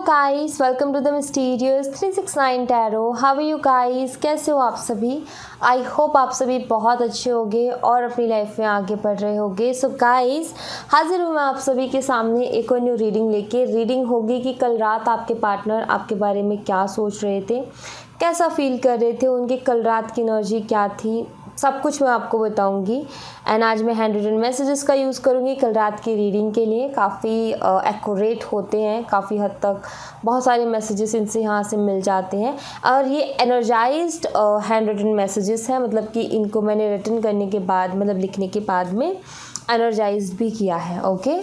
Guys, welcome to the mysterious 369 tarot. How are you guys? कैसे हो आप सभी? आई होप आप सभी बहुत अच्छे होंगे और अपनी लाइफ में आगे बढ़ रहे होंगे। सो गाइस, हाजिर हूँ मैं आप सभी के सामने एक और न्यू रीडिंग लेके। रीडिंग होगी कि कल रात आपके पार्टनर आपके बारे में क्या सोच रहे थे, कैसा फील कर रहे थे, उनकी कल रात की एनर्जी क्या थी, सब कुछ मैं आपको बताऊंगी। एंड आज मैं हैंड रिटन मैसेजेस का यूज़ करूंगी कल रात की रीडिंग के लिए। काफ़ी एक्यूरेट होते हैं, काफ़ी हद तक बहुत सारे मैसेजेस इनसे यहाँ से मिल जाते हैं। और ये एनर्जाइज्ड हैंड रिटन मैसेजेस हैं, मतलब कि इनको मैंने रिटन करने के बाद, मतलब लिखने के बाद में एनर्जाइज्ड भी किया है। ओके,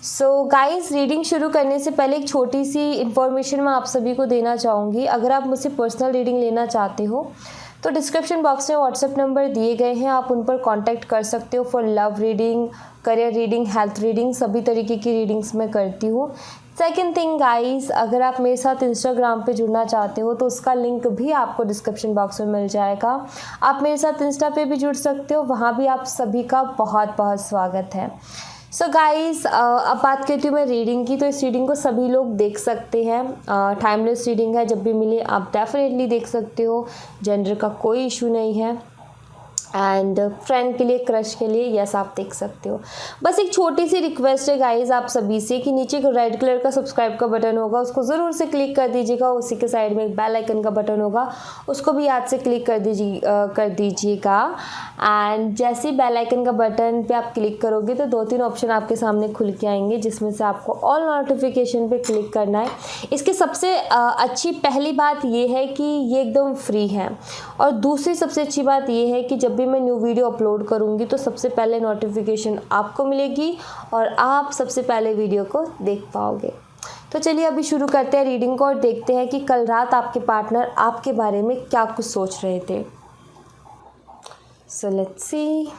सो गाइस, रीडिंग शुरू करने से पहले एक छोटी सी इन्फॉर्मेशन मैं आप सभी को देना चाहूँगी। अगर आप मुझसे पर्सनल रीडिंग लेना चाहते हो तो डिस्क्रिप्शन बॉक्स में व्हाट्सएप नंबर दिए गए हैं, आप उन पर कांटेक्ट कर सकते हो for love reading, career reading, health reading, सभी तरीके की रीडिंग्स मैं करती हूँ। सेकेंड थिंग गाइस, अगर आप मेरे साथ इंस्टाग्राम पे जुड़ना चाहते हो तो उसका लिंक भी आपको डिस्क्रिप्शन बॉक्स में मिल जाएगा। आप मेरे साथ इंस्टा पे भी जुड़ सकते हो, वहाँ भी आप सभी का बहुत बहुत स्वागत है। सो गाइस, अब बात करती हूँ मैं रीडिंग की। तो इस रीडिंग को सभी लोग देख सकते हैं, टाइमलेस रीडिंग है, जब भी मिले आप डेफिनेटली देख सकते हो। जेंडर का कोई इशू नहीं है। एंड फ्रेंड के लिए, क्रश के लिए, यस आप देख सकते हो। बस एक छोटी सी रिक्वेस्ट है गाइज आप सभी से कि नीचे एक रेड कलर का सब्सक्राइब का बटन होगा, उसको ज़रूर से क्लिक कर दीजिएगा। उसी के साइड में एक बेल आइकन का बटन होगा, उसको भी याद से क्लिक कर दीजिएगा। एंड जैसे ही बेल आइकन का बटन पे आप क्लिक करोगे तो 2-3 ऑप्शन आपके सामने खुल के आएंगे, जिसमें से आपको ऑल नोटिफिकेशन पे क्लिक करना है। इसके सबसे अच्छी पहली बात ये है कि ये एकदम फ्री है, और दूसरी सबसे अच्छी बात ये है कि जब भी मैं न्यू वीडियो अपलोड करूँगी तो सबसे पहले नोटिफिकेशन आपको मिलेगी और आप सबसे पहले वीडियो को देख पाओगे। तो चलिए अभी शुरू करते हैं रीडिंग को और देखते हैं कि कल रात आपके पार्टनर आपके बारे में क्या कुछ सोच रहे थे। सो लेट्स सी।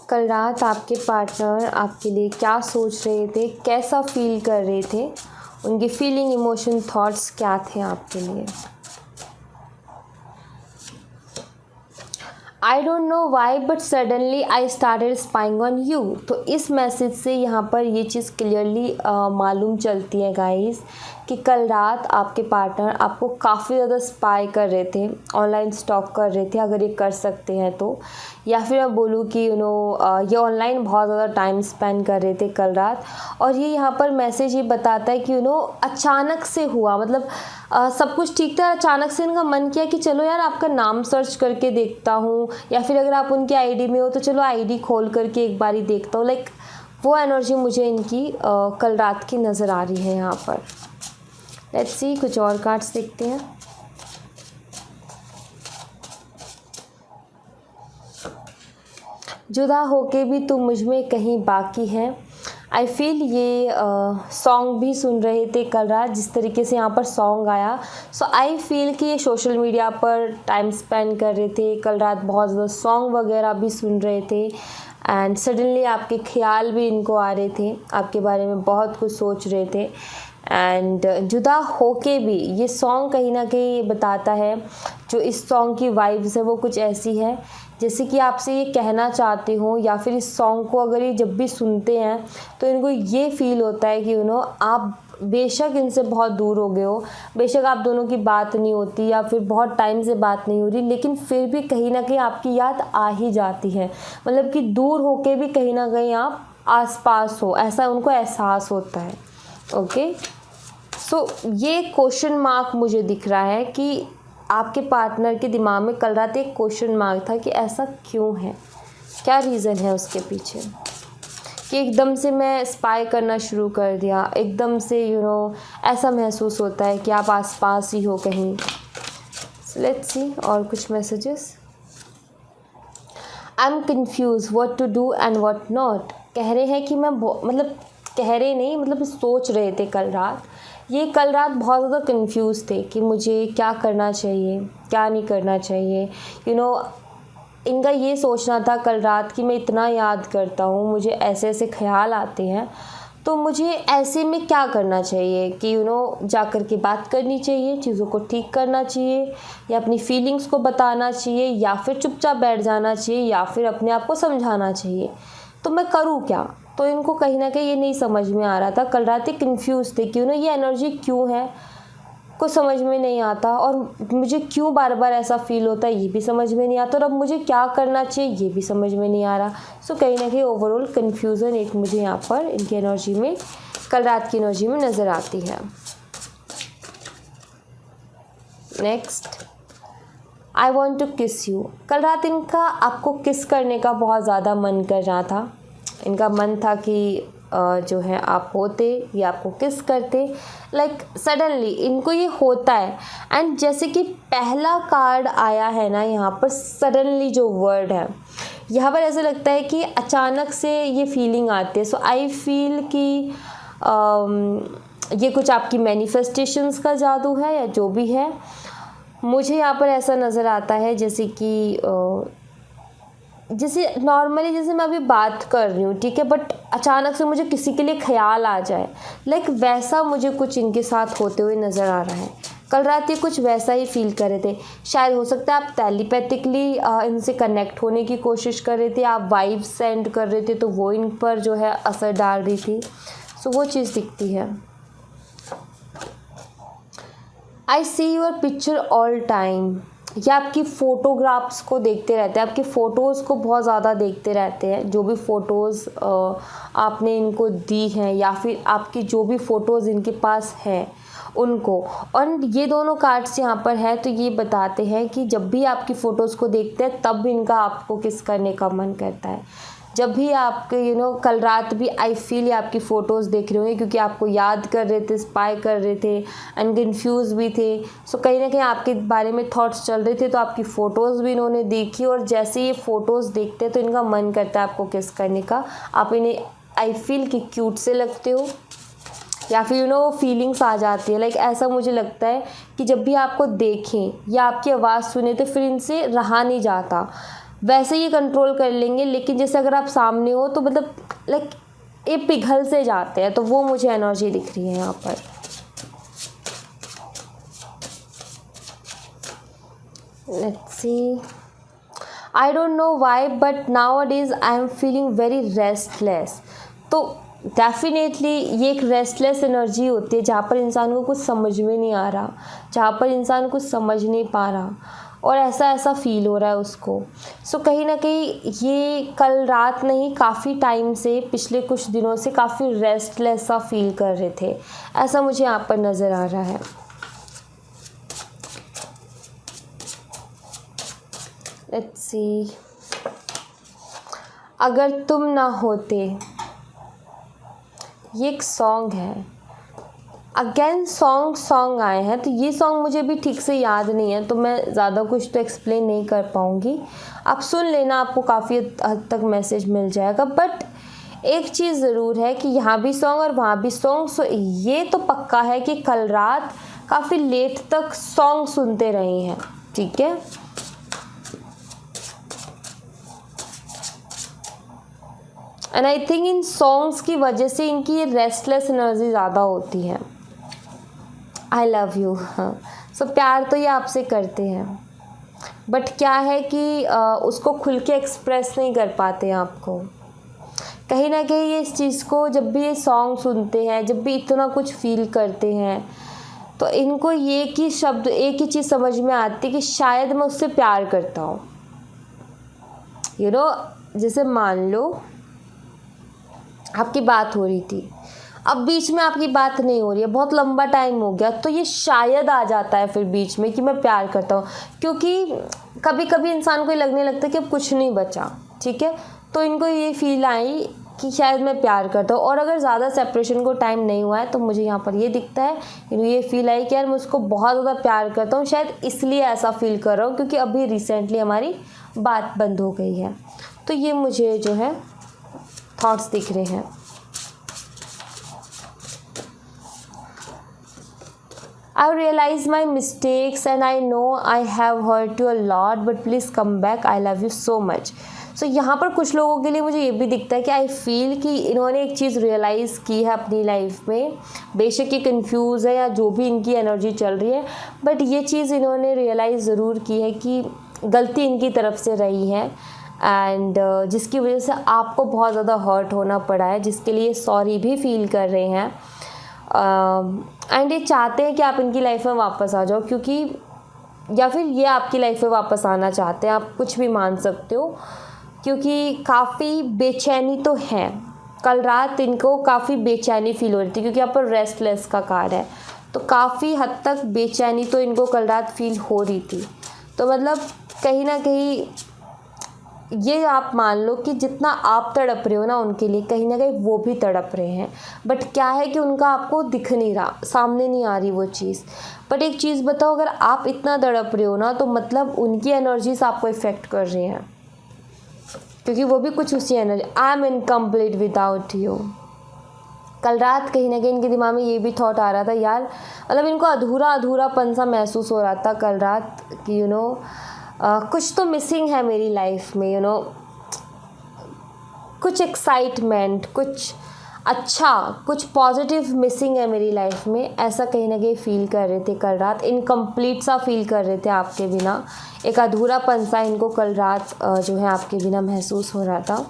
कल रात आपके पार्टनर आपके लिए क्या सोच रहे थे, कैसा फील कर रहे थे, उनकी फीलिंग, इमोशन, थॉट्स क्या थे आपके लिए। आई don't know why but suddenly I started spying on you. तो इस मैसेज से यहाँ पर ये चीज़ क्लियरली मालूम चलती है गाइस कि कल रात आपके पार्टनर आपको काफ़ी ज़्यादा स्पाई कर रहे थे, ऑनलाइन स्टॉक कर रहे थे, अगर ये कर सकते हैं तो। या फिर मैं बोलूँ कि ये ऑनलाइन बहुत ज़्यादा टाइम स्पेंड कर रहे थे कल रात। और ये यहाँ पर मैसेज ये बताता है कि अचानक से हुआ, मतलब सब कुछ ठीक था, अचानक से इनका मन किया कि चलो यार आपका नाम सर्च करके देखता हूँ, या फिर अगर आप उनकी आईडी में हो तो चलो आईडी खोल करके एक बारी देखता हूँ। लाइक वो एनर्जी मुझे इनकी कल रात की नज़र आ रही है यहाँ पर। लेट्स सी, कुछ और कार्ड्स देखते हैं। जुदा होके भी तुम मुझ में कहीं बाकी है। आई फील ये सॉन्ग भी सुन रहे थे कल रात, जिस तरीके से यहाँ पर सॉन्ग आया। सो आई फील कि ये सोशल मीडिया पर टाइम स्पेंड कर रहे थे कल रात, बहुत ज़्यादा सॉन्ग वगैरह भी सुन रहे थे। एंड सडनली आपके ख्याल भी इनको आ रहे थे, आपके बारे में बहुत कुछ सोच रहे थे। एंड जुदा होके भी ये सॉन्ग कहीं ना कहीं ये बताता है, जो इस सॉन्ग की वाइब्स है वो कुछ ऐसी है जैसे कि आपसे ये कहना चाहते हो, या फिर इस सॉन्ग को अगर ये जब भी सुनते हैं तो इनको ये फील होता है कि आप बेशक इनसे बहुत दूर हो गए हो, बेशक आप दोनों की बात नहीं होती या फिर बहुत टाइम से बात नहीं हो रही, लेकिन फिर भी कहीं ना कहीं आपकी याद आ ही जाती है। मतलब कि दूर होके भी कहीं ना कहीं आप आसपास हो, ऐसा उनको एहसास होता है। ओके, सो ये क्वेश्चन मार्क मुझे दिख रहा है कि आपके पार्टनर के दिमाग में कल रात एक क्वेश्चन मार्क था कि ऐसा क्यों है, क्या रीज़न है उसके पीछे कि एकदम से मैं स्पाई करना शुरू कर दिया, एकदम से ऐसा महसूस होता है कि आप आसपास ही हो कहीं। लेट्स सी और कुछ messages. I am confuse what to do and what not. कह रहे हैं कि मैं मतलब कह रहे नहीं, मतलब सोच रहे थे कल रात, ये कल रात बहुत ज़्यादा कंफ्यूज थे कि मुझे क्या करना चाहिए, क्या नहीं करना चाहिए। इनका ये सोचना था कल रात कि मैं इतना याद करता हूँ, मुझे ऐसे ऐसे ख्याल आते हैं, तो मुझे ऐसे में क्या करना चाहिए कि जा कर के बात करनी चाहिए, चीज़ों को ठीक करना चाहिए, या अपनी फीलिंग्स को बताना चाहिए, या फिर चुपचाप बैठ जाना चाहिए, या फिर अपने आप को समझाना चाहिए, तो मैं करूँ क्या? तो इनको कहीं ना कहीं ये नहीं समझ में आ रहा था। कल रात ये कन्फ्यूज़ थे कि ये एनर्जी क्यों है, कुछ समझ में नहीं आता, और मुझे क्यों बार बार ऐसा फील होता है ये भी समझ में नहीं आता, और अब मुझे क्या करना चाहिए ये भी समझ में नहीं आ रहा। सो कहीं ना कहीं ओवरऑल कन्फ्यूज़न एक मुझे यहाँ पर इनकी एनर्जी में, कल रात की एनर्जी में नज़र आती है। नेक्स्ट, आई वॉन्ट टू किस यू। कल रात इनका आपको किस करने का बहुत ज़्यादा मन कर रहा था। इनका मन था कि जो है आप होते या आपको किस करते, लाइक सडनली इनको ये होता है। एंड जैसे कि पहला कार्ड आया है ना यहाँ पर, सडनली जो वर्ड है यहाँ पर, ऐसा लगता है कि अचानक से ये फीलिंग आती है। सो आई फील कि ये कुछ आपकी मैनिफेस्टेशंस का जादू है या जो भी है। मुझे यहाँ पर ऐसा नज़र आता है जैसे कि जैसे नॉर्मली जैसे मैं अभी बात कर रही हूँ, ठीक है, बट अचानक से मुझे किसी के लिए ख्याल आ जाए, लाइक वैसा मुझे कुछ इनके साथ होते हुए नज़र आ रहा है। कल रात ये कुछ वैसा ही फील कर रहे थे। शायद हो सकता है आप टेलीपैथिकली इनसे कनेक्ट होने की कोशिश कर रहे थे, आप वाइब सेंड कर रहे थे, तो वो इन पर जो है असर डाल रही थी। सो वो चीज़ दिखती है। I see your picture all time. या आपकी फ़ोटोग्राफ्स को देखते रहते हैं, आपकी फ़ोटोज़ को बहुत ज़्यादा देखते रहते हैं। जो भी फ़ोटोज़ आपने इनको दी हैं, या फिर आपकी जो भी फ़ोटोज़ इनके पास हैं उनको। और ये दोनों कार्ड्स यहाँ पर है, तो ये बताते हैं कि जब भी आपकी फ़ोटोज़ को देखते हैं तब इनका आपको किस करने का मन करता है। जब भी आपके कल रात भी आई फील आपकी फ़ोटोज़ देख रहे होंगे, क्योंकि आपको याद कर रहे थे, स्पाई कर रहे थे, एंड कन्फ्यूज़ भी थे। सो कहीं ना कहीं आपके बारे में थॉट्स चल रहे थे, तो आपकी फ़ोटोज़ भी इन्होंने देखी, और जैसे ये फ़ोटोज़ देखते हैं तो इनका मन करता है आपको किस करने का। आप इन्हें आई फील कि क्यूट से लगते हो, या फिर फीलिंग्स आ जाती है। लाइक ऐसा मुझे लगता है कि जब भी आपको देखें या आपकी आवाज़ सुने तो फिर इनसे रहा नहीं जाता। वैसे ये कंट्रोल कर लेंगे, लेकिन जैसे अगर आप सामने हो तो मतलब लाइक ये पिघल से जाते हैं। तो वो मुझे एनर्जी दिख रही है यहाँ पर। Let's see, I don't know why but now days I am feeling very restless. तो डेफिनेटली ये एक रेस्टलेस एनर्जी होती है जहाँ पर इंसान को कुछ समझ में नहीं आ रहा, जहाँ पर इंसान कुछ समझ नहीं पा रहा, और ऐसा फील हो रहा है उसको। सो कहीं ना कहीं ये कल रात नहीं, काफ़ी टाइम से, पिछले कुछ दिनों से काफ़ी रेस्टलेस सा फील कर रहे थे, ऐसा मुझे यहाँ पर नज़र आ रहा है। लेट्स सी, अगर तुम ना होते, ये एक सॉन्ग है। अगेन सॉन्ग आए हैं, तो ये सॉन्ग मुझे भी ठीक से याद नहीं है, तो मैं ज़्यादा कुछ तो एक्सप्लेन नहीं कर पाऊँगी। आप सुन लेना, आपको काफ़ी हद तक मैसेज मिल जाएगा। बट एक चीज़ ज़रूर है कि यहाँ भी सॉन्ग और वहाँ भी सॉन्ग। सो ये तो पक्का है कि कल रात काफ़ी लेट तक सॉन्ग सुनते रहे हैं, ठीक है। And I think in songs की वजह से इनकी ये रेस्टलेस एनर्जी ज़्यादा होती है। आई लव यू, हाँ। सो प्यार तो ये आपसे करते हैं, बट क्या है कि उसको खुल के एक्सप्रेस नहीं कर पाते आपको। कहीं ना कहीं ये इस चीज़ को, जब भी ये सॉन्ग सुनते हैं, जब भी इतना कुछ फील करते हैं, तो इनको ये कि शब्द, एक ही चीज़ समझ में आती है कि शायद मैं उससे प्यार करता हूँ। जैसे मान लो आपकी बात हो रही थी, अब बीच में आपकी बात नहीं हो रही है, बहुत लंबा टाइम हो गया, तो ये शायद आ जाता है फिर बीच में कि मैं प्यार करता हूँ। क्योंकि कभी कभी इंसान को ये लगने लगता है कि अब कुछ नहीं बचा, ठीक है, तो इनको ये फील आई कि शायद मैं प्यार करता हूँ। और अगर ज़्यादा सेपरेशन को टाइम नहीं हुआ है, तो मुझे यहाँ पर ये दिखता है, ये फील आई कि यार मैं उसको बहुत ज़्यादा प्यार करता हूँ, शायद इसलिए ऐसा फील कर रहा हूँ क्योंकि अभी रिसेंटली हमारी बात बंद हो गई है। तो ये मुझे जो है थॉट्स दिख रहे हैं। I realize my mistakes and I know I have hurt you a lot, but please come back. I love you so much. सो यहाँ पर कुछ लोगों के लिए मुझे ये भी दिखता है कि आई फील कि इन्होंने एक चीज़ रियलाइज़ की है अपनी लाइफ में, बेशक ये कंफ्यूज है या जो भी इनकी एनर्जी चल रही है, बट ये चीज़ इन्होंने रियलाइज़ ज़रूर की है कि गलती इनकी तरफ से रही है एंड जिसकी वजह से आपको बहुत ज़्यादा हर्ट होना पड़ा है, जिसके लिए सॉरी भी फील कर रहे हैं एंड ये चाहते हैं कि आप इनकी लाइफ में वापस आ जाओ, क्योंकि या फिर ये आपकी लाइफ में वापस आना चाहते हैं, आप कुछ भी मान सकते हो, क्योंकि काफ़ी बेचैनी तो है। कल रात इनको काफ़ी बेचैनी फील हो रही थी, क्योंकि यहाँ पर रेस्टलेस का कार्ड है, तो काफ़ी हद तक बेचैनी तो इनको कल रात फील हो रही थी। तो मतलब कहीं ना कहीं ये आप मान लो कि जितना आप तड़प रहे हो ना उनके लिए, कहीं ना कहीं वो भी तड़प रहे हैं, बट क्या है कि उनका आपको दिख नहीं रहा, सामने नहीं आ रही वो चीज़। बट एक चीज़ बताओ, अगर आप इतना तड़प रहे हो ना, तो मतलब उनकी एनर्जीज आपको इफ़ेक्ट कर रही हैं, क्योंकि वो भी कुछ उसी energy, I am incomplete without you. कल रात कहीं ना कहीं इनके दिमाग में ये भी थॉट आ रहा था यार, मतलब इनको अधूरापन सा महसूस हो रहा था कल रात कि कुछ तो मिसिंग है मेरी लाइफ में, कुछ एक्साइटमेंट, कुछ अच्छा, कुछ पॉजिटिव मिसिंग है मेरी लाइफ में, ऐसा कहीं ना कहीं फील कर रहे थे कल रात। इनकम्प्लीट सा फील कर रहे थे आपके बिना, एक अधूरापन सा इनको कल रात जो है आपके बिना महसूस हो रहा था।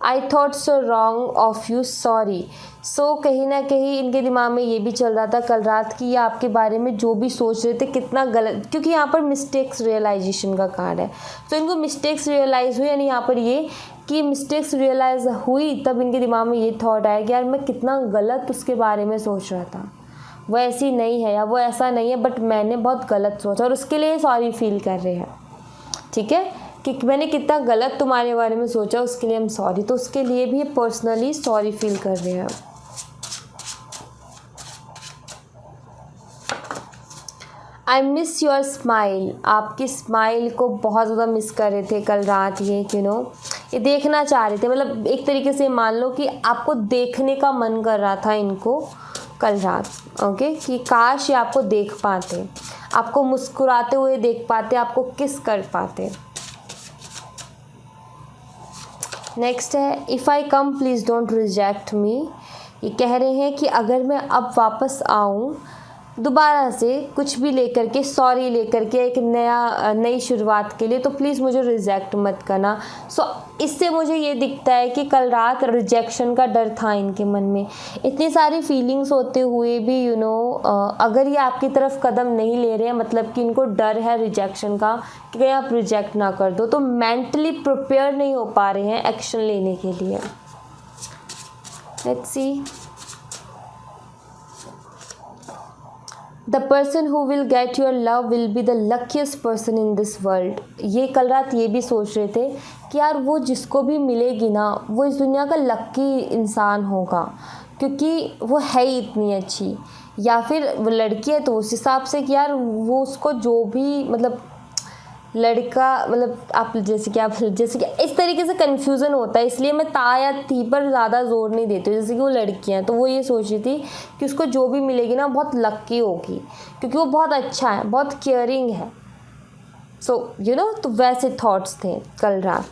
I thought so wrong of you, sorry. So कहीं ना कहीं इनके दिमाग में ये भी चल रहा था कल रात कि ये आपके बारे में जो भी सोच रहे थे कितना गलत, क्योंकि यहाँ पर मिस्टेक्स रियलाइजेशन का कार्ड है, तो इनको मिस्टेक्स रियलाइज़ हुई, यानी यहाँ पर ये कि मिस्टेक्स रियलाइज़ हुई, तब इनके दिमाग में ये थॉट आया कि यार मैं कितना गलत उसके बारे में सोच रहा था, वो ऐसी नहीं है या वो ऐसा नहीं है, बट मैंने बहुत गलत सोचा, और उसके लिए सॉरी फील कर रहे हैं। ठीक है, कि मैंने कितना गलत तुम्हारे बारे में सोचा, उसके लिए हम सॉरी, तो उसके लिए भी पर्सनली सॉरी फील कर रहे हैं। आई मिस योर स्माइल, आपकी स्माइल को बहुत ज़्यादा मिस कर रहे थे कल रात ये, ये देखना चाह रहे थे, मतलब एक तरीके से मान लो कि आपको देखने का मन कर रहा था इनको कल रात, ओके, कि काश ये आपको देख पाते, आपको मुस्कुराते हुए देख पाते, आपको किस कर पाते। नेक्स्ट है if I come please don't reject me. ये कह रहे हैं कि अगर मैं अब वापस आऊँ दोबारा से कुछ भी लेकर के, सॉरी लेकर के, एक नई शुरुआत के लिए, तो प्लीज़ मुझे रिजेक्ट मत करना। सो इससे मुझे ये दिखता है कि कल रात रिजेक्शन का डर था इनके मन में, इतनी सारी फीलिंग्स होते हुए भी अगर ये आपकी तरफ कदम नहीं ले रहे हैं, मतलब कि इनको डर है रिजेक्शन का कि कहीं आप रिजेक्ट ना कर दो, तो मेंटली प्रिपेयर नहीं हो पा रहे हैं एक्शन लेने के लिए। Let's see, the person who will get your love will be the luckiest person in this world. ये कल रात ये भी सोच रहे थे कि यार वो जिसको भी मिलेगी ना, वो इस दुनिया का लकी इंसान होगा, क्योंकि वो है ही इतनी अच्छी, या फिर वो लड़की है तो उस हिसाब से कि यार वो उसको जो भी, मतलब लड़का, मतलब आप जैसे कि इस तरीके से कन्फ्यूज़न होता है, इसलिए मैं ता या थी पर ज़्यादा ज़ोर नहीं देती हूँ। जैसे कि वो लड़की हैं तो वो ये सोच रही थी कि उसको जो भी मिलेगी ना बहुत लक्की होगी, क्योंकि वो बहुत अच्छा है, बहुत केयरिंग है। सो तो वैसे थॉट्स थे कल रात।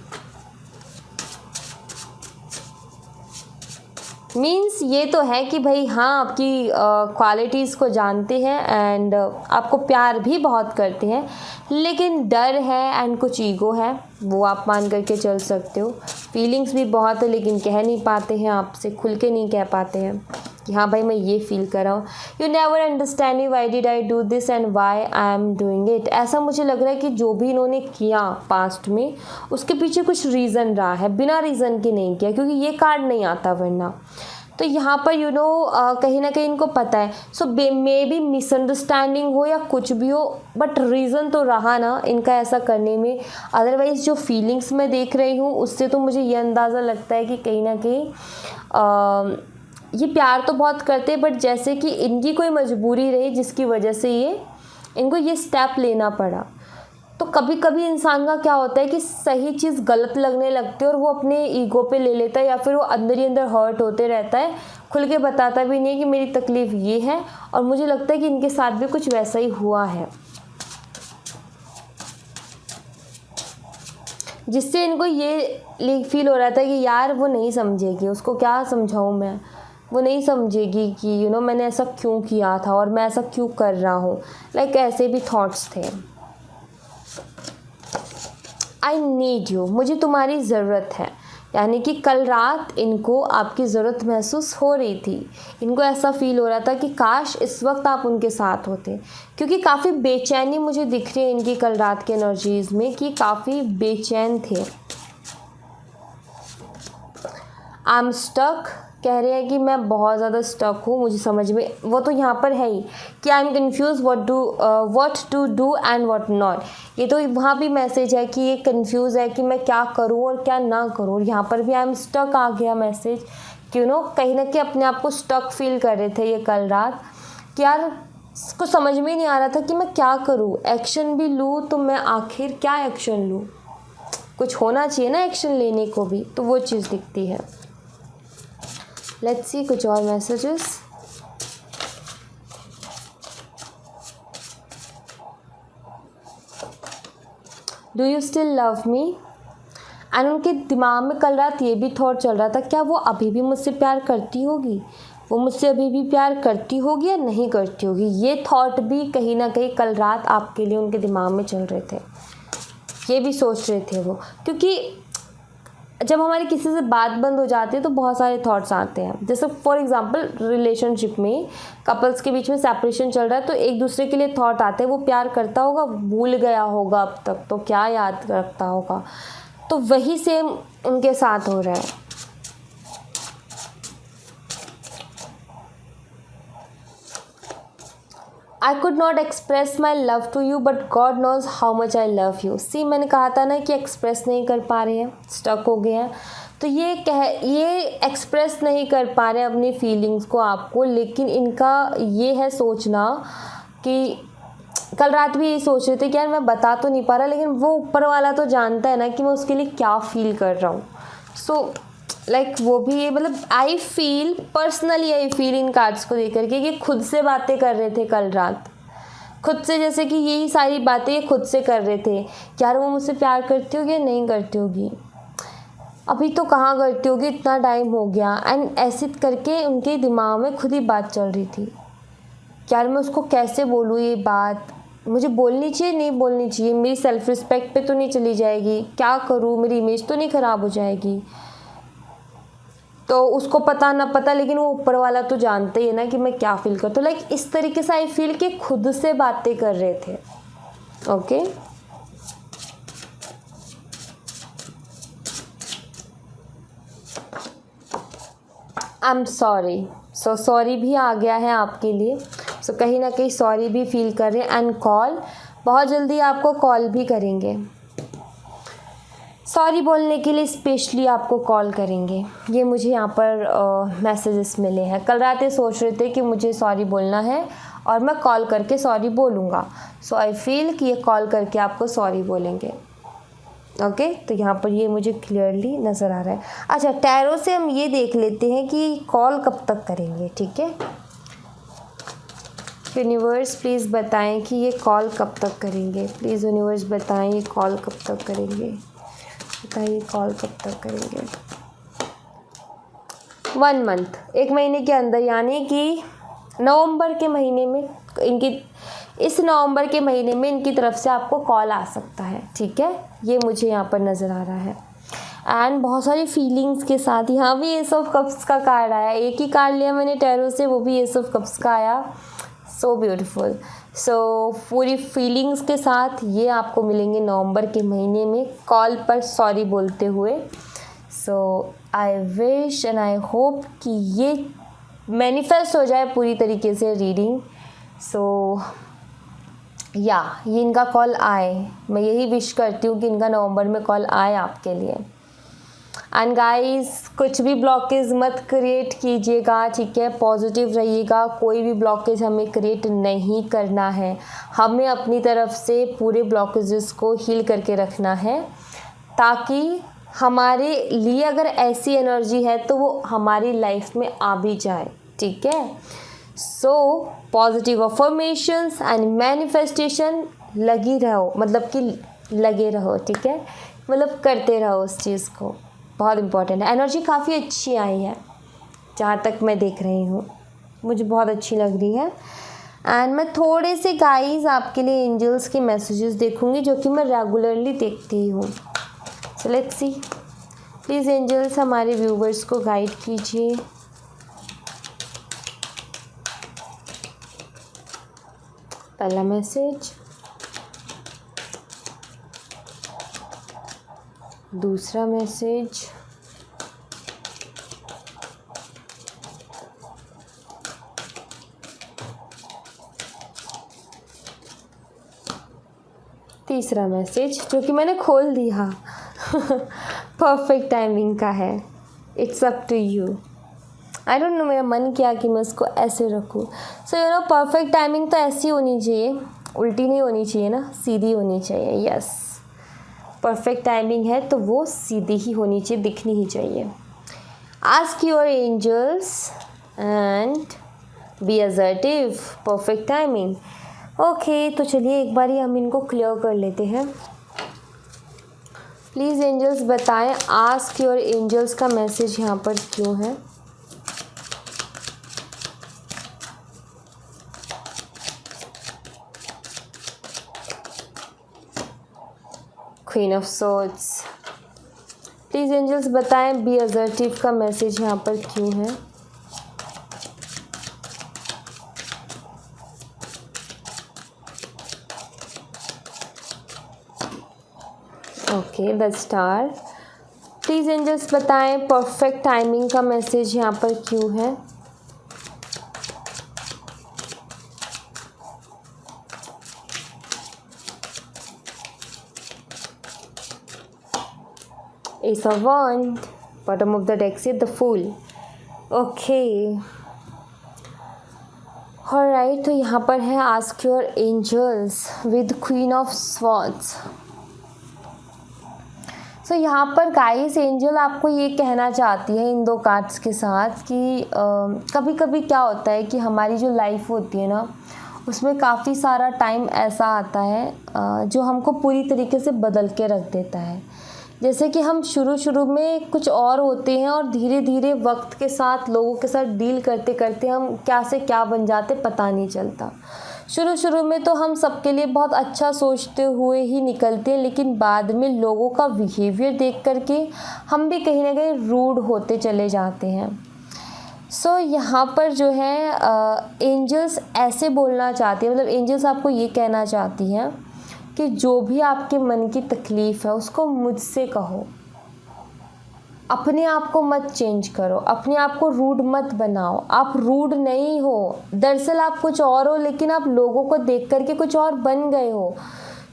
मीन्स ये तो है कि भाई हाँ, आपकी क्वालिटीज़ को जानते हैं एंड आपको प्यार भी बहुत करते हैं, लेकिन डर है एंड कुछ ईगो है, वो आप मान करके चल सकते हो। फीलिंग्स भी बहुत है, लेकिन कह नहीं पाते हैं आपसे, खुल के नहीं कह पाते हैं कि हाँ भाई मैं ये फील कर रहा हूँ। You never understand why did I do this and why I am doing it. ऐसा मुझे लग रहा है कि जो भी इन्होंने किया पास्ट में, उसके पीछे कुछ रीज़न रहा है, बिना रीज़न के नहीं किया, क्योंकि ये कार्ड नहीं आता वरना। तो यहाँ पर कहीं ना कहीं इनको पता है। सो मे बी मिसअंडरस्टैंडिंग हो या कुछ भी हो, बट रीज़न तो रहा ना इनका ऐसा करने में। अदरवाइज़ जो फीलिंग्स मैं देख रही हूँ उससे तो मुझे ये अंदाज़ा लगता है कि कहीं ना कहीं ये प्यार तो बहुत करते हैं, बट जैसे कि इनकी कोई मजबूरी रही जिसकी वजह से इनको ये स्टेप लेना पड़ा। तो कभी कभी इंसान का क्या होता है कि सही चीज़ गलत लगने लगती है और वो अपने ईगो पे ले लेता है, या फिर वो अंदर ही अंदर हर्ट होते रहता है, खुल के बताता भी नहीं कि मेरी तकलीफ़ ये है। और मुझे लगता है कि इनके साथ भी कुछ वैसा ही हुआ है। जिससे इनको ये फील हो रहा था कि यार वो नहीं समझेगी, उसको क्या समझाऊँ मैं, वो नहीं समझेगी कि मैंने ऐसा क्यों किया था और मैं ऐसा क्यों कर रहा हूँ। लाइक ऐसे भी थॉट्स थे। आई नीड यू, मुझे तुम्हारी ज़रूरत है, यानी कि कल रात इनको आपकी ज़रूरत महसूस हो रही थी। इनको ऐसा फील हो रहा था कि काश इस वक्त आप उनके साथ होते, क्योंकि काफ़ी बेचैनी मुझे दिख रही है इनकी कल रात के एनर्जीज़ में, कि काफ़ी बेचैन थे। आई एम स्टक, कह रहे हैं कि मैं बहुत ज़्यादा स्टक हूँ, मुझे समझ में, वो तो यहाँ पर है ही कि I am confuse what to do and what not. ये तो वहाँ भी मैसेज है कि ये कन्फ्यूज़ है कि मैं क्या करूँ और क्या ना करूँ। और यहाँ पर भी आई एम स्टक आ गया मैसेज कि कहीं ना कहीं अपने आप को स्टक फील कर रहे थे ये कल रात, कि यार इसको समझ में ही नहीं आ रहा था कि मैं क्या करूँ, एक्शन भी लूँ तो मैं आखिर क्या एक्शन लूँ, कुछ होना चाहिए ना एक्शन लेने को भी, तो वो चीज़ दिखती है। लेट्स सी कुछ और messages. Do you still love me, and उनके दिमाग में कल रात ये भी थॉट चल रहा था, क्या वो अभी भी मुझसे प्यार करती होगी, वो मुझसे अभी भी प्यार करती होगी या नहीं करती होगी। ये थॉट भी कहीं ना कहीं कल रात आपके लिए उनके दिमाग में चल रहे थे, ये भी सोच रहे थे वो, क्योंकि जब हमारी किसी से बात बंद हो जाती है तो बहुत सारे थॉट्स आते हैं। जैसे फॉर एग्जांपल रिलेशनशिप में कपल्स के बीच में सेपरेशन चल रहा है तो एक दूसरे के लिए थॉट आते हैं, वो प्यार करता होगा, भूल गया होगा अब तक, तो क्या याद रखता होगा। तो वही सेम उनके साथ हो रहा है। I could not express my love to you but God knows how much I love you. See मैंने कहा था ना कि एक्सप्रेस नहीं कर पा रहे हैं, स्टक हो गए हैं, तो ये एक्सप्रेस नहीं कर पा रहे हैं अपनी फीलिंग्स को आपको, लेकिन इनका ये है सोचना कि कल रात भी यही सोच रहे थे कि यार मैं बता तो नहीं पा रहा, लेकिन वो ऊपर वाला तो जानता है ना कि मैं उसके लिए क्या फील कर रहा हूँ। सो लाइक वो भी ये मतलब आई फील इन कार्ड्स को देकर के कि खुद से बातें कर रहे थे कल रात, खुद से, जैसे कि यही सारी बातें ये खुद से कर रहे थे कि यार वो मुझसे प्यार करती होगी या नहीं करती होगी, अभी तो कहाँ करती होगी, इतना टाइम हो गया। एंड ऐसे करके उनके दिमाग में खुद ही बात चल रही थी कि यार मैं उसको कैसे बोलूँ, ये बात मुझे बोलनी चाहिए नहीं बोलनी चाहिए, मेरी सेल्फ रिस्पेक्ट पे तो नहीं चली जाएगी, क्या करूँ, मेरी इमेज तो नहीं ख़राब हो जाएगी। तो उसको पता ना पता, लेकिन वो ऊपर वाला तो जानते ही है ना कि मैं क्या फील करता हूँ। लाइक इस तरीके से आई फील कि खुद से बातें कर रहे थे। Okay I am sorry, so sorry भी आ गया है आपके लिए। सो कहीं ना कहीं सॉरी भी फील कर रहे हैं। एंड कॉल, बहुत जल्दी आपको कॉल भी करेंगे, सॉरी बोलने के लिए स्पेशली आपको कॉल करेंगे। ये मुझे यहाँ पर मैसेजेस मिले हैं। कल रात ये सोच रहे थे कि मुझे सॉरी बोलना है और मैं कॉल करके सॉरी बोलूँगा। सो आई फील कि ये कॉल करके आपको सॉरी बोलेंगे। ओके तो यहाँ पर ये मुझे क्लियरली नज़र आ रहा है। अच्छा, टैरो से हम ये देख लेते हैं कि कॉल कब तक करेंगे। ठीक है, यूनिवर्स प्लीज़ बताएं कि ये कॉल कब तक करेंगे। प्लीज़ यूनिवर्स बताएं ये कॉल कब तक करेंगे, बताइए कॉल कब तक करेंगे। 1 मंथ, 1 महीने के अंदर, यानी कि नवंबर के महीने में इस नवंबर के महीने में इनकी तरफ से आपको कॉल आ सकता है। ठीक है, ये मुझे यहाँ पर नज़र आ रहा है। एंड बहुत सारी फीलिंग्स के साथ यहाँ भी एस ऑफ कप्स का कार्ड आया। एक ही कार्ड लिया मैंने टैरो से, वो भी एस ऑफ कप्स का आया। So beautiful. सो पूरी फीलिंग्स के साथ ये आपको मिलेंगे नवंबर के महीने में कॉल पर सॉरी बोलते हुए। So I wish and I hope कि ये मैनिफेस्ट हो जाए पूरी तरीके से रीडिंग। सो या ये इनका कॉल आए, मैं यही विश करती हूँ कि इनका नवंबर में कॉल आए आपके लिए। एंड गाइस, कुछ भी ब्लॉकेज मत क्रिएट कीजिएगा। ठीक है, पॉजिटिव रहिएगा, कोई भी ब्लॉकेज हमें क्रिएट नहीं करना है। हमें अपनी तरफ से पूरे ब्लॉकेजेस को हील करके रखना है, ताकि हमारे लिए अगर ऐसी एनर्जी है तो वो हमारी लाइफ में आ भी जाए। ठीक है, so positive affirmations and manifestation लगी रहो, मतलब कि लगे रहो, ठीक है, मतलब करते रहो उस चीज़ को, बहुत इम्पोर्टेंट है। एनर्जी काफ़ी अच्छी आई है जहाँ तक मैं देख रही हूँ, मुझे बहुत अच्छी लग रही है। एंड मैं थोड़े से गाइस आपके लिए एंजल्स के मैसेजेस देखूँगी जो कि मैं रेगुलरली देखती हूँ। So let's see, please angels हमारे व्यूवर्स को गाइड कीजिए। पहला मैसेज, दूसरा मैसेज, तीसरा मैसेज जो कि मैंने खोल दिया परफेक्ट टाइमिंग का है। It's up to you. I don't know, मेरा मन किया कि मैं उसको ऐसे रखूँ। So you know, perfect timing तो ऐसी होनी चाहिए, उल्टी नहीं होनी चाहिए ना, सीधी होनी चाहिए। यस, परफेक्ट टाइमिंग है तो वो सीधी ही होनी चाहिए, दिखनी ही चाहिए। Ask your angels and be assertive, perfect timing. Okay, तो चलिए एक बार हम इनको क्लियर कर लेते हैं। प्लीज़ एंजल्स बताएं, आस्क योर एंजल्स का मैसेज यहाँ पर क्यों है। Queen of swords. Please angels बताएं, बी असर्टिव का मैसेज यहाँ पर क्यों है। Okay, the star. Please angels बताएं, परफेक्ट टाइमिंग का मैसेज यहाँ पर क्यों है। Ace of Wands, bottom of the deck से the Fool. Okay. Alright, तो यहाँ पर है ask your angels with Queen of Swords. So यहाँ पर गाइस एंजल आपको ये कहना चाहती है इन दो कार्ड्स के साथ कि कभी कभी क्या होता है कि हमारी जो लाइफ होती है ना, उसमें काफ़ी सारा टाइम ऐसा आता है जो हमको पूरी तरीके से बदल के रख देता है। जैसे कि हम शुरू में कुछ और होते हैं और धीरे धीरे वक्त के साथ लोगों के साथ डील करते करते हम क्या से क्या बन जाते पता नहीं चलता। शुरू में तो हम सबके लिए बहुत अच्छा सोचते हुए ही निकलते हैं, लेकिन बाद में लोगों का बिहेवियर देख करके हम भी कहीं ना कहीं रूड होते चले जाते हैं। सो यहाँ पर जो है एंजल्स ऐसे बोलना चाहती है, मतलब एंजल्स आपको ये कहना चाहती हैं कि जो भी आपके मन की तकलीफ़ है उसको मुझसे कहो, अपने आप को मत चेंज करो, अपने आप को रूड मत बनाओ। आप रूड नहीं हो, दरअसल आप कुछ और हो, लेकिन आप लोगों को देख करके कुछ और बन गए हो।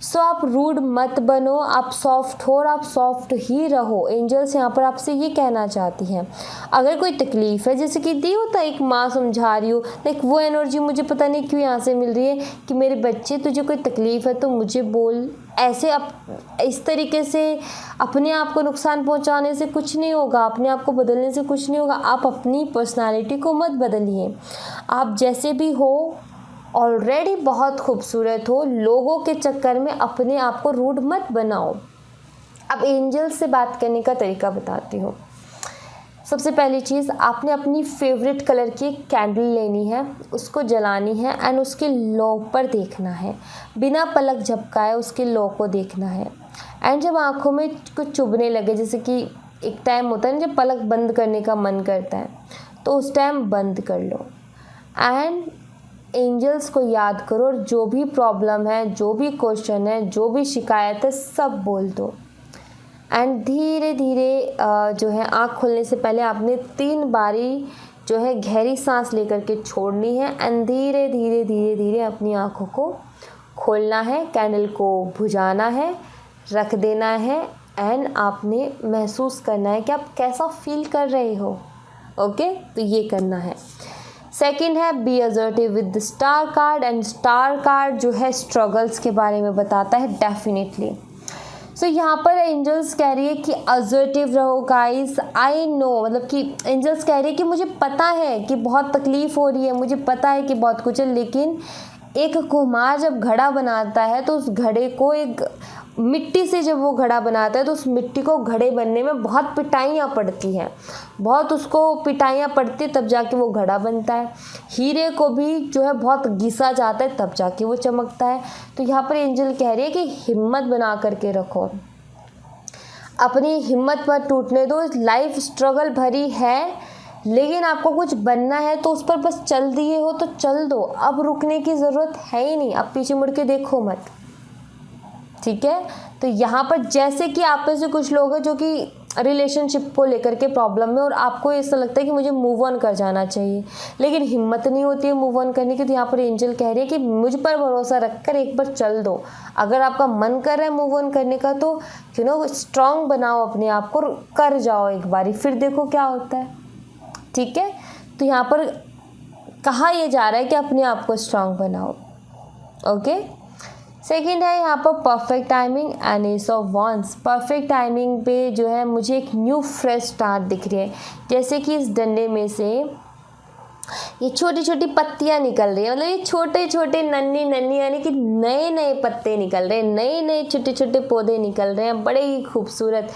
सो आप रूड मत बनो, आप सॉफ्ट हो और आप सॉफ्ट ही रहो। एंजल्स यहाँ पर आपसे ये कहना चाहती हैं। अगर कोई तकलीफ़ है, जैसे कि दी होता है एक माँ समझा रही हो, लाइक वो एनर्जी मुझे पता नहीं क्यों यहाँ से मिल रही है कि मेरे बच्चे तुझे कोई तकलीफ़ है तो मुझे बोल। ऐसे इस तरीके से अपने आप को नुकसान पहुँचाने से कुछ नहीं होगा, अपने आप को बदलने से कुछ नहीं होगा। आप अपनी पर्सनालिटी को मत बदलिए, आप जैसे भी हो ऑलरेडी बहुत खूबसूरत हो। लोगों के चक्कर में अपने आप को रूड मत बनाओ। अब एंजल से बात करने का तरीका बताती हूँ। सबसे पहली चीज़, आपने अपनी फेवरेट कलर की कैंडल लेनी है, उसको जलानी है एंड उसके लौ पर देखना है, बिना पलक झपकाए उसके लौ को देखना है। एंड जब आँखों में कुछ चुभने लगे, जैसे कि एक टाइम होता है ना जब पलक बंद करने का मन करता है, तो उस टाइम बंद कर लो एंड एंजल्स को याद करो और जो भी प्रॉब्लम है, जो भी क्वेश्चन है, जो भी शिकायत है, सब बोल दो। एंड धीरे धीरे जो है आँख खोलने से पहले आपने 3 बारी जो है गहरी सांस लेकर के छोड़नी है एंड धीरे धीरे धीरे धीरे अपनी आँखों को खोलना है, कैंडल को बुझाना है, रख देना है एंड आपने महसूस करना है कि आप कैसा फील कर रहे हो। ओके, तो ये करना है। सेकंड है be assertive with the star card. And star card जो है स्ट्रगल्स के बारे में बताता है डेफिनेटली। सो यहाँ पर एंजल्स कह रही है कि असर्टिव रहो गाइस। आई नो, मतलब कि एंजल्स कह रही है कि मुझे पता है कि बहुत तकलीफ़ हो रही है, मुझे पता है कि बहुत कुछ है, लेकिन एक कुम्हार जब घड़ा बनाता है तो उस घड़े को एक मिट्टी से जब वो घड़ा बनाता है तो उस मिट्टी को घड़े बनने में बहुत पिटाइयाँ पड़ती हैं, बहुत उसको पिटाइयाँ पड़ती तब जाके वो घड़ा बनता है। हीरे को भी जो है बहुत घिसा जाता है तब जाके वो चमकता है। तो यहाँ पर एंजल कह रही है कि हिम्मत बना करके रखो, अपनी हिम्मत पर टूटने दो। लाइफ स्ट्रगल भरी है, लेकिन आपको कुछ बनना है तो उस पर बस चल दिए हो तो चल दो, अब रुकने की ज़रूरत है ही नहीं, अब पीछे मुड़ के देखो मत, ठीक है। तो यहाँ पर जैसे कि आप में से कुछ लोग हैं जो कि रिलेशनशिप को लेकर के प्रॉब्लम में, और आपको ऐसा लगता है कि मुझे मूव ऑन कर जाना चाहिए, लेकिन हिम्मत नहीं होती है मूव ऑन करने की। तो यहाँ पर एंजल कह रही है कि मुझ पर भरोसा रखकर एक बार चल दो। अगर आपका मन कर रहा है मूव ऑन करने का तो स्ट्रांग बनाओ अपने आप को, कर जाओ एक बारी, फिर देखो क्या होता है, ठीक है। तो यहाँ पर कहा यह जा रहा है कि अपने आप को स्ट्रांग बनाओ, ओके। सेकंड है यहाँ पर perfect timing and S of wands. Perfect timing पे जो है मुझे एक न्यू फ्रेश स्टार्ट दिख रही है, जैसे कि इस डंडे में से ये छोटी छोटी पत्तियाँ निकल रही है, मतलब ये छोटे छोटे नन्ही नन्ही यानी कि नए नए पत्ते निकल रहे हैं, नए नए छोटे छोटे पौधे निकल रहे हैं, बड़े ही खूबसूरत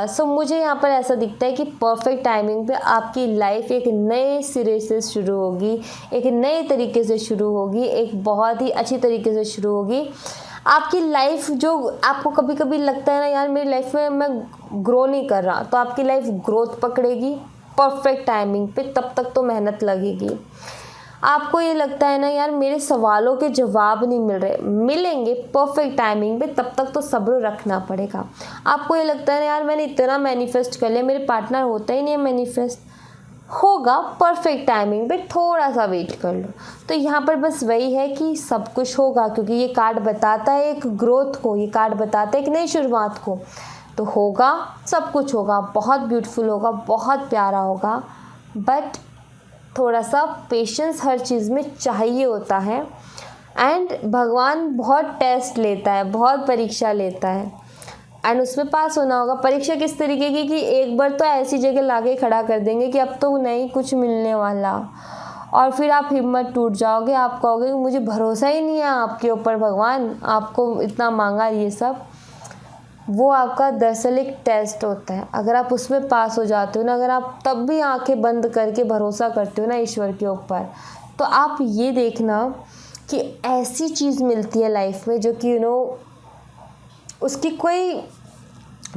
सो मुझे यहाँ पर ऐसा दिखता है कि परफेक्ट टाइमिंग पे आपकी लाइफ एक नए सिरे से शुरू होगी, एक नए तरीके से शुरू होगी, एक बहुत ही अच्छी तरीके से शुरू होगी। आपकी लाइफ जो आपको कभी कभी लगता है ना यार मेरी लाइफ में मैं ग्रो नहीं कर रहा, तो आपकी लाइफ ग्रोथ पकड़ेगी परफेक्ट टाइमिंग पे, तब तक तो मेहनत लगेगी। आपको ये लगता है ना यार मेरे सवालों के जवाब नहीं मिल रहे, मिलेंगे परफेक्ट टाइमिंग पे, तब तक तो सब्र रखना पड़ेगा। आपको ये लगता है ना यार मैंने इतना मैनिफेस्ट कर लिया, मेरे पार्टनर होता ही नहीं है मैनिफेस्ट, होगा परफेक्ट टाइमिंग पे, थोड़ा सा वेट कर लो। तो यहाँ पर बस वही है कि सब कुछ होगा, क्योंकि ये कार्ड बताता है एक ग्रोथ को, ये कार्ड बताता है एक नई शुरुआत को। तो होगा, सब कुछ होगा, बहुत ब्यूटीफुल होगा, बहुत प्यारा होगा, बट थोड़ा सा पेशेंस हर चीज़ में चाहिए होता है। एंड भगवान बहुत टेस्ट लेता है, बहुत परीक्षा लेता है, एंड उसमें पास होना होगा। परीक्षा किस तरीके की कि एक बार तो ऐसी जगह लाके खड़ा कर देंगे कि अब तो नहीं कुछ मिलने वाला, और फिर आप हिम्मत टूट जाओगे, आप कहोगे कि मुझे भरोसा ही नहीं है आपके ऊपर भगवान, आपको इतना मांगा ये सब। वो आपका दरअसल एक टेस्ट होता है, अगर आप उसमें पास हो जाते हो ना, अगर आप तब भी आंखें बंद करके भरोसा करते हो ना ईश्वर के ऊपर, तो आप ये देखना कि ऐसी चीज़ मिलती है लाइफ में जो कि उसकी कोई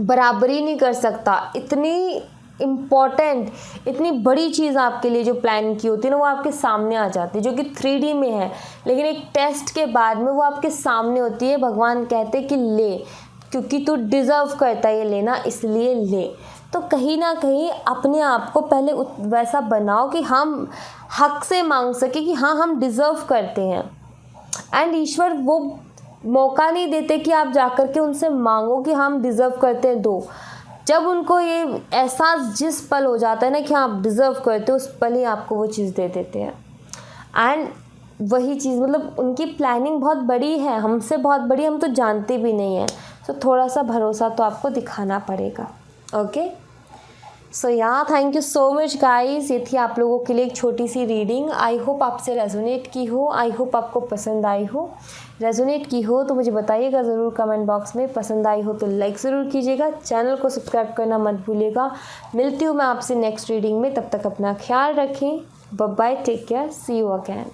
बराबरी नहीं कर सकता। इतनी इम्पॉर्टेंट, इतनी बड़ी चीज़ आपके लिए जो प्लान की होती है ना, वो आपके सामने आ जाती है, जो कि 3D में है, लेकिन एक टेस्ट के बाद में वो आपके सामने होती है। भगवान कहते हैं कि ले, क्योंकि तू डिज़र्व करता है ये लेना, इसलिए ले। तो कहीं ना कहीं अपने आप को पहले वैसा बनाओ कि हम हक से मांग सके कि हाँ हम डिज़र्व करते हैं। एंड ईश्वर वो मौका नहीं देते कि आप जाकर के उनसे मांगो कि हम डिज़र्व करते हैं, दो। जब उनको ये एहसास जिस पल हो जाता है ना कि हाँ आप डिज़र्व करते हो, उस पल ही आपको वो चीज़ दे देते हैं। एंड वही चीज़ मतलब उनकी प्लानिंग बहुत बड़ी है, हमसे बहुत बड़ी, हम तो जानते भी नहीं हैं। तो थोड़ा सा भरोसा तो आपको दिखाना पड़ेगा, ओके। सो या thank you so much guys, ये थी आप लोगों के लिए एक छोटी सी रीडिंग। आई होप आपसे रेजोनेट की हो, आई होप आपको पसंद आई हो। रेजोनेट की हो तो मुझे बताइएगा ज़रूर कमेंट बॉक्स में, पसंद आई हो तो लाइक ज़रूर कीजिएगा, चैनल को सब्सक्राइब करना मत भूलिएगा। मिलती हूँ मैं आपसे नेक्स्ट रीडिंग में, तब तक अपना ख्याल रखें, bye bye, take care, see you again.